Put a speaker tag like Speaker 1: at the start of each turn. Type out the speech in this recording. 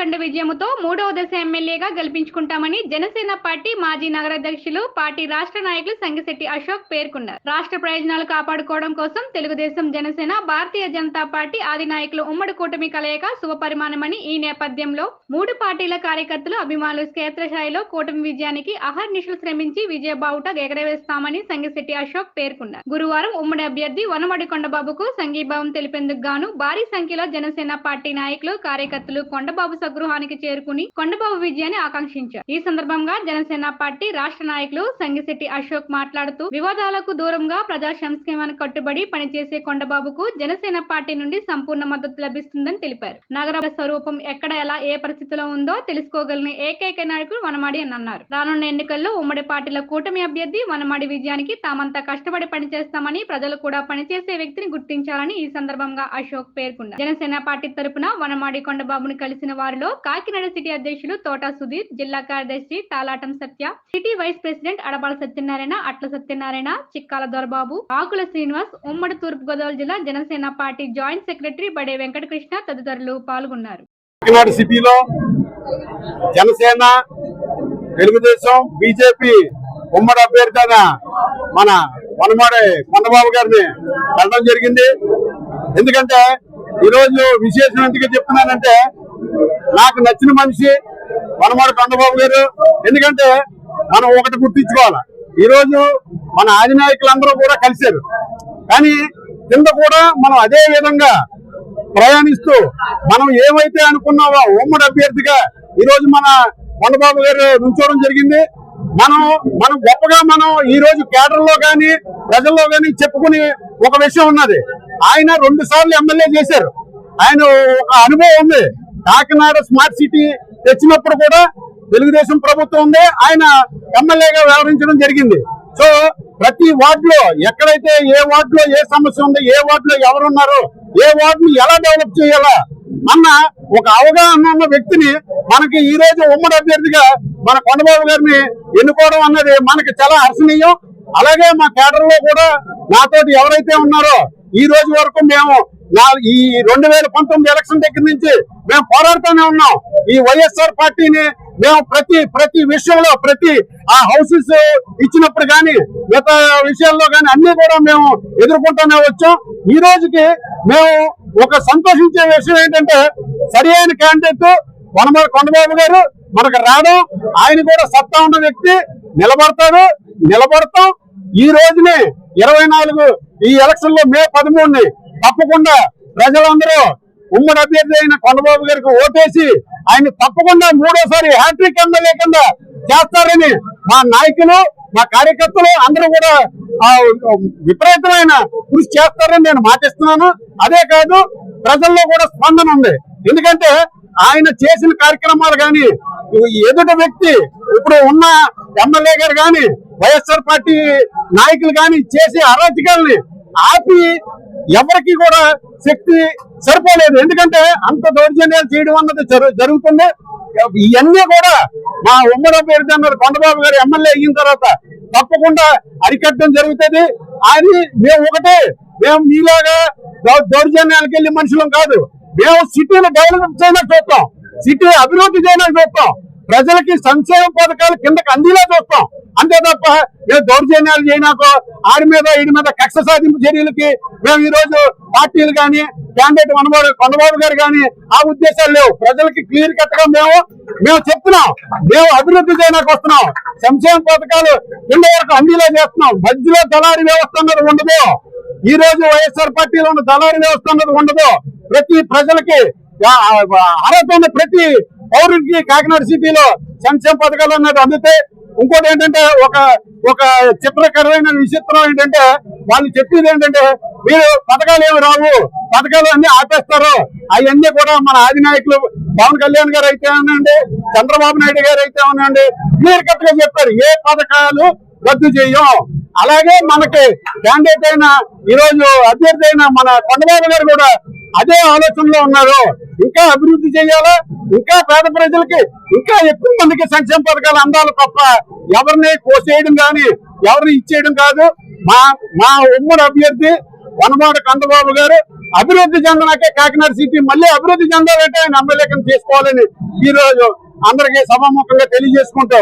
Speaker 1: 2 విజయముతో 3వ దశ ఎమ్మెల్యేగా గెలిపించుకుంటామని జనసేన పార్టీ మాజీ నగరాధ్యక్షులు పార్టీ రాష్ట్ర నాయకులు సంగిశెట్టి అశోక్ పేర్కొన్నారు. రాష్ట్ర ప్రయోజనాలు కాపాడుకోవడం కోసం తెలుగుదేశం, జనసేన, భారతీయ జనతా పార్టీ ఆది నాయకులు ఉమ్మడి కూటమి కలయిక శుభపరిమాణమని, ఈ నేపథ్యంలో 3 పార్టీల కార్యకర్తలు, అభిమానులు క్షేత్రస్థాయిలో కూటమి విజయానికి అహర్నిశలు శ్రమించి విజయబావుట ఎగరవేస్తామని సంగిశెట్టి అశోక్ పేర్కొన్నారు. గురువారం ఉమ్మడి అభ్యర్థి వనమడి కొండబాబుకు సంఘీభావం తెలిపేందుకు గాను భారీ సంఖ్యలో జనసేన పార్టీ నాయకులు, కార్యకర్తలు కొండబాబు స్వగృహానికి చేరుకుని కొండబాబు విజయాన్ని ఆకాంక్షించారు. ఈ సందర్భంగా జనసేన పార్టీ రాష్ట్ర నాయకులు సంగిశెట్టి అశోక్ మాట్లాడుతూ, వివాదాలకు దూరంగా ప్రజా సంక్షేమానికి కట్టుబడి పనిచేసే కొండబాబుకు జనసేన పార్టీ నుండి సంపూర్ణ మద్దతు లభిస్తుందని తెలిపారు. నగర స్వరూపం ఎక్కడ, ఎలా, ఏ పరిస్థితిలో ఉందో తెలుసుకోగలిగిన ఏకైక నాయకుడు వనమాడి అని అన్నారు. రానున్న ఎన్నికల్లో ఉమ్మడి పార్టీల కూటమి అభ్యర్థి వనమాడి విజయానికి తామంతా కష్టపడి పనిచేస్తామని, ప్రజలు కూడా పనిచేసే వ్యక్తిని గుర్తించాలని ఈ సందర్భంగా అశోక్ పేర్కొన్నారు. జనసేన పార్టీ తరపున వనమాడి కొండబాబును కలిసిన వారిలో కాకినాడ సిటీ అధ్యక్షులు తోటా సుధీర్, జిల్లా కార్యదర్శి Talatam Satya, city vice president Adabala Satyanarayana, Atla Satyanarayana, Chikkala Dorababu, ఆకుల శ్రీనివాస్, ఉమ్మడి తూర్పు గోదావరి జిల్లా జనసేన పార్టీ జాయింట్ సెక్రటరీ బడే వెంకటకృష్ణ తదితరులు పాల్గొన్నారు.
Speaker 2: కాకినాడ సిటీలో జనసేన, తెలుగుదేశం, బీజేపీ ఉమ్మడి అభ్యర్థి మన వనమాడి కొండబాబు గారిని వెళ్ళడం జరిగింది. ఎందుకంటే ఈరోజు విశేషం ఎందుకు చెప్తున్నానంటే, నాకు నచ్చిన మనిషి వనమాడి కొండబాబు గారు. ఎందుకంటే మనం ఒకటి గుర్తించుకోవాలి, ఈరోజు మన అధినాయకులందరూ కూడా కలిశారు, కానీ కింద కూడా మనం అదే విధంగా ప్రయాణిస్తూ మనం ఏమైతే అనుకున్నామో ఉమ్మడి అభ్యర్థిగా ఈరోజు మన కొండబాబు గారు నుంచోవడం జరిగింది. మనం గొప్పగా మనం ఈ రోజు కేడర్లో గాని ప్రజల్లో గాని చెప్పుకునే ఒక విషయం ఉన్నది. ఆయన 2 సార్లు ఎమ్మెల్యే చేశారు, ఆయన ఒక అనుభవం ఉంది. కాకినాడ స్మార్ట్ సిటీ తెచ్చినప్పుడు కూడా తెలుగుదేశం ప్రభుత్వం ఉంది, ఆయన ఎమ్మెల్యేగా వ్యవహరించడం జరిగింది. సో ప్రతి వార్డులో ఎక్కడైతే ఏ వార్డులో ఏ సమస్య ఉంది, ఏ వార్డులో ఎవరున్నారు, ఏ వార్డుని ఎలా డెవలప్ చేయాలా అన్న ఒక అవగాహన ఉన్న వ్యక్తిని మనకి ఈ రోజు ఉమ్మడి అభ్యర్థిగా మన కొండబాబు గారిని ఎన్నుకోవడం అన్నది మనకి చాలా హర్షణీయం. అలాగే మా కేడర్ లో కూడా నాతోటి ఎవరైతే ఉన్నారో ఈ రోజు వరకు మేము ఈ 2019 ఎలక్షన్ దగ్గర నుంచి మేము పోరాడుతూనే ఉన్నాం. ఈ వైఎస్ఆర్ పార్టీని మేము ప్రతి విషయంలో, ప్రతి ఆ హౌసెస్ ఇచ్చినప్పుడు కానీ మిగతా విషయాల్లో కానీ అన్ని కూడా మేము ఎదుర్కొంటూనే వచ్చాం. ఈ రోజుకి మేము ఒక సంతోషించే విషయం ఏంటంటే, సరి అయిన క్యాండిడేట్ వనమాడి కొండబాబు గారు మనకు రావడం, ఆయన కూడా సత్తా ఉన్న వ్యక్తి, నిలబడతాం. ఈ రోజునే 24 ఈ ఎలక్షన్ లో మే 13ని తప్పకుండా ప్రజలందరూ ఉమ్మడి అభ్యర్థి అయిన కొండబాబు గారికి ఓటేసి ఆయన తప్పకుండా 3వసారి హ్యాట్రిక్ ఎమ్మెల్యే కింద చేస్తారని మా నాయకులు, మా కార్యకర్తలు అందరూ కూడా విపరీతమైన కృషి చేస్తారని నేను మాటిస్తున్నాను. అదే కాదు, ప్రజల్లో కూడా స్పందన ఉంది. ఎందుకంటే ఆయన చేసిన కార్యక్రమాలు కానీ, ఎదుటి వ్యక్తి ఇప్పుడు ఉన్న ఎమ్మెల్యే గారు కానీ, వైఎస్ఆర్ పార్టీ నాయకులు కానీ చేసే అరాచకాలని ఆపి ఎవరికి కూడా శక్తి సరిపోలేదు. ఎందుకంటే అంత దౌర్జన్యాలు చేయడం అన్నది జరుగుతుంది. ఇవన్నీ కూడా మా ఉమ్మడి అభ్యర్థి అన్నారు కొండబాబు గారు ఎమ్మెల్యే అయిన తర్వాత తప్పకుండా అరికట్టడం జరుగుతుంది. అది మేము మీలాగా దౌర్జన్యాలకు వెళ్ళి మనుషులం కాదు. మేము సిటీని డెవలప్ చేయడానికి చూస్తాం, సిటీ అభివృద్ధి చేయడానికి చూస్తాం, ప్రజలకి సంక్షేమ పథకాలు కిందకి అందేలా చూస్తాం. అంతే తప్ప మేము దౌర్జన్యాలు చేయనాకో ఆడి మీద ఈడి మీద కక్ష సాధింపు చర్యలకి మేము ఈ రోజు పార్టీలు కానీ క్యాండిడేట్ వనమాడి కొండబాబు గారు కానీ ఆ ఉద్దేశాలు లేవు. ప్రజలకి క్లియర్ కట్ గా మేము చెప్తున్నాం, మేము అభివృద్ధి చేయడానికి వస్తున్నాం, సంక్షేమ పథకాలు కింద వరకు అందేలా చేస్తున్నాం. మధ్యలో దళారీ వ్యవస్థ అన్నది ఉండదు. ఈ రోజు వైఎస్ఆర్ పార్టీలో ఉన్న దళారీ వ్యవస్థ అన్నది ఉండదు. ప్రతి ప్రజలకి అర్హత ఉన్న ప్రతి పౌరుడికి కాకినాడ సిటీలో సంక్షేమ పథకాలు అన్నది అందుతాయి. ఇంకోటి ఏంటంటే ఒక చిత్రకరమైన విచిత్రం ఏంటంటే, వాళ్ళు చెప్పేది ఏంటంటే మీరు పథకాలు ఏమి రావు, పథకాలు అన్ని ఆపేస్తారు. అవన్నీ కూడా మన ఆది నాయకులు పవన్ కళ్యాణ్ గారు అయితే ఉన్నాయండి, చంద్రబాబు నాయుడు గారు అయితే ఉన్నాయండి, క్లియర్ కట్ గా చెప్పారు ఏ పథకాలు రద్దు చేయం. అలాగే మనకి క్యాండిడేట్ అయిన ఈరోజు అభ్యర్థి అయిన మన కొండబాబు గారు కూడా అదే ఆలోచనలో ఉన్నారు. ఇంకా అభివృద్ధి చేయాలా, ఇంకా పేద ప్రజలకి ఇంకా ఎక్కువ మందికి సంక్షేమ పథకాలు అందాలి తప్ప ఎవరిని కోసేయడం కానీ ఎవరిని ఇచ్చేయడం కాదు. మా ఉమ్మడి అభ్యర్థి వనమాడ కందబాబు గారు అభివృద్ధి చెందనాకే కాకినాడ సిటీ మళ్ళీ అభివృద్ధి చెందాలంటే ఆయన ఎమ్మెల్యే కింద చేసుకోవాలని ఈ రోజు అందరికీ సభాముఖంగా తెలియజేసుకుంటూ